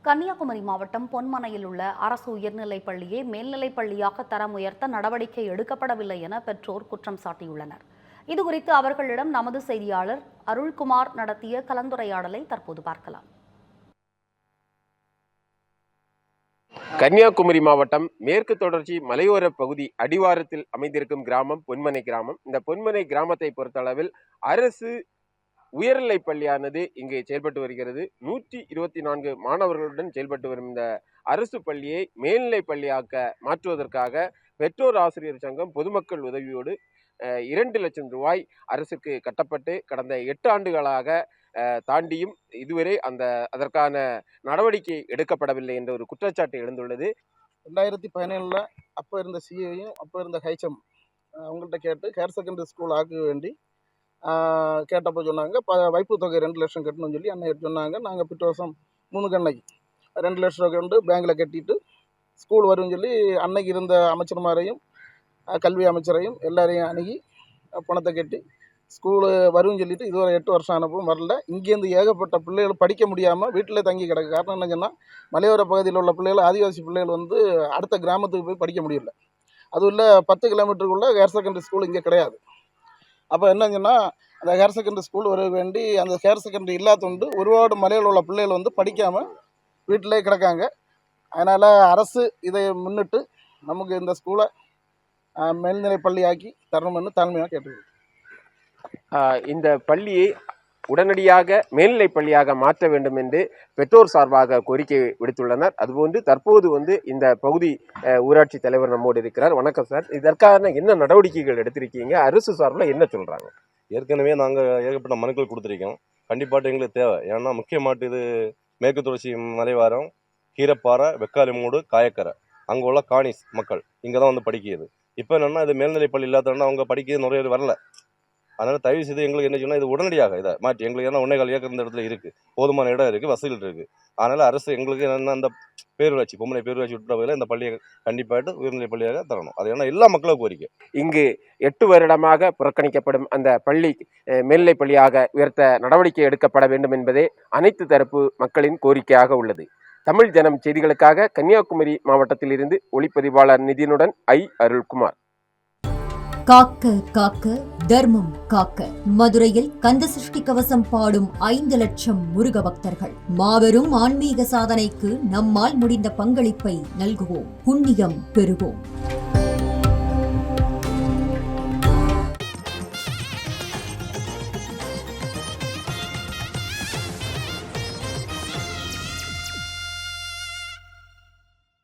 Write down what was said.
கன்னியாகுமரி மாவட்டம் பொன்மனையில் உள்ள அரசு உயர்நிலைப் பள்ளியை மேல்நிலைப் பள்ளியாக தரம் உயர்த்த நடவடிக்கை எடுக்கப்படவில்லை என பெற்றோர் குற்றம் சாட்டியுள்ளனர். இதுகுறித்து அவர்களிடம் நமது செய்தியாளர் அருள்குமார் நடத்திய கலந்துரையாடலை தற்போது பார்க்கலாம். கன்னியாகுமரி மாவட்டம் மேற்கு தொடர்ச்சி மலையோர பகுதி அடிவாரத்தில் அமைந்திருக்கும் கிராமம் பொன்மனை கிராமம். இந்த பொன்மனை கிராமத்தை பொறுத்தளவில் அரசு உயர்நிலைப் பள்ளியானது இங்கு செயல்பட்டு வருகிறது. 124 மாணவர்களுடன் செயல்பட்டு வரும் இந்த அரசு பள்ளியை மேல்நிலை பள்ளியாக்க மாற்றுவதற்காக பெற்றோர் ஆசிரியர் சங்கம் பொதுமக்கள் உதவியோடு 2 லட்சம் ரூபாய் அரசுக்கு கட்டப்பட்டு கடந்த 8 ஆண்டுகளாக தாண்டியும் இதுவரை அதற்கான நடவடிக்கை எடுக்கப்படவில்லை என்ற ஒரு குற்றச்சாட்டு எழுந்துள்ளது. 2017 அப்போ இருந்த சிஏயும் அப்போ இருந்த ஹெச்எம் அவங்கள்ட்ட கேட்டு ஹையர் செகண்டரி ஸ்கூல் ஆக்க வேண்டி கேட்டப்போ சொன்னாங்க வைப்பு தொகை 2 லட்சம் கட்டணும்னு சொல்லி அன்னைக்கு சொன்னாங்க. நாங்கள் பிற்ற வருஷம் 3 கண்ணைக்கு 2 லட்சம் ரூபா கொண்டு பேங்கில் கட்டிட்டு ஸ்கூல் வரும்னு சொல்லி அன்னைக்கு இருந்த அமைச்சர்மாரையும் கல்வி அமைச்சரையும் எல்லாரையும் அணுகி பணத்தை கட்டி ஸ்கூலு வரும்னு சொல்லிட்டு இதுவரை 8 வருஷம் ஆனப்பும் வரல. இங்கேருந்து ஏகப்பட்ட பிள்ளைகள் படிக்க முடியாமல் வீட்டில் தங்கி கிடக்கு. காரணம் என்ன சொன்னால் மலையோர பகுதியில் உள்ள பிள்ளைகள் ஆதிவாசி பிள்ளைகள் அடுத்த கிராமத்துக்கு போய் படிக்க முடியல. அதுவும் இல்லை 10 கிலோமீட்டருக்குள்ளே ஹையர் செகண்டரி ஸ்கூல் இங்கே கிடையாது. அப்போ என்னங்கன்னா அந்த ஹையர் செகண்டரி ஸ்கூல் வர வேண்டி அந்த ஹையர் செகண்டரி இல்லாதொண்டு ஒருபாடு மலையில் உள்ள பிள்ளைகள் படிக்காமல் வீட்டிலே கிடக்காங்க. அதனால் அரசு இதை முன்னிட்டு நமக்கு இந்த ஸ்கூலை மேல்நிலை பள்ளியாக்கி தரணும்னு தாழ்மையாக கேட்டுக்கிறேன். இந்த பள்ளியை உடனடியாக மேல்நிலை பள்ளியாக மாற்ற வேண்டும் என்று பெற்றோர் சார்பாக கோரிக்கை விடுத்துள்ளனர். அதுபோன்று தற்போது இந்த பகுதி ஊராட்சி தலைவர் நம்மோடு இருக்கிறார். வணக்கம் சார். இதற்கான என்ன நடவடிக்கைகள் எடுத்திருக்கீங்க? அரசு சார்பில் என்ன சொல்றாங்க? ஏற்கனவே நாங்கள் ஏகப்பட்ட மனுக்கள் கொடுத்துருக்கோம். கண்டிப்பாக எங்களுக்கு தேவை. ஏன்னா முக்கியமாட்டு இது மேற்கு தொடர்ச்சி மலைவாரம், கீரப்பாறை, வெக்காலிமூடு, காயக்கரை அங்கே உள்ள காணிஸ் மக்கள் இங்கே தான் படிக்கிறது. இப்போ என்னென்னா இது மேல்நிலை பள்ளி இல்லாதவன்னா அவங்க படிக்கிறது நிறைய பேர் வரல. அதனால் தயவு செய்து எங்களுக்கு என்ன சொன்னால் இது உடனடியாக இதை மாற்றி எங்களுக்கு ஏன்னா 1.25 ஏக்கர் இந்த இடத்துல இருக்குது, போதுமான இடம் இருக்குது, வசதிகள் இருக்குது. அதனால் அரசு எங்களுக்கு என்னென்னா அந்த பேரூராட்சி பொம்மை பேரூராட்சி உட்பட இந்த பள்ளியை கண்டிப்பாக உயர்நிலை பள்ளியாக தரணும். அது ஏன்னா எல்லா மக்களும் கோரிக்கை. இங்கு 8 வருடமாக புறக்கணிக்கப்படும் அந்த பள்ளி மேல்நிலை பள்ளியாக உயர்த்த நடவடிக்கை எடுக்கப்பட வேண்டும் என்பதே அனைத்து தரப்பு மக்களின் கோரிக்கையாக உள்ளது. தமிழ் ஜனம் செய்திகளுக்காக கன்னியாகுமரி மாவட்டத்தில் இருந்து ஒளிப்பதிவாளர் நிதினுடன் அருள்குமார். காக்க காக்க தர்மம் காக்க மதுரையில் கந்தசஷ்டி கவசம் பாடும் 5 லட்சம் முருக பக்தர்கள். மாபெரும் ஆன்மீக சாதனைக்கு நம்மால் முடிந்த பங்களிப்பை நல்குவோம், புண்ணியம் பெறுவோம்.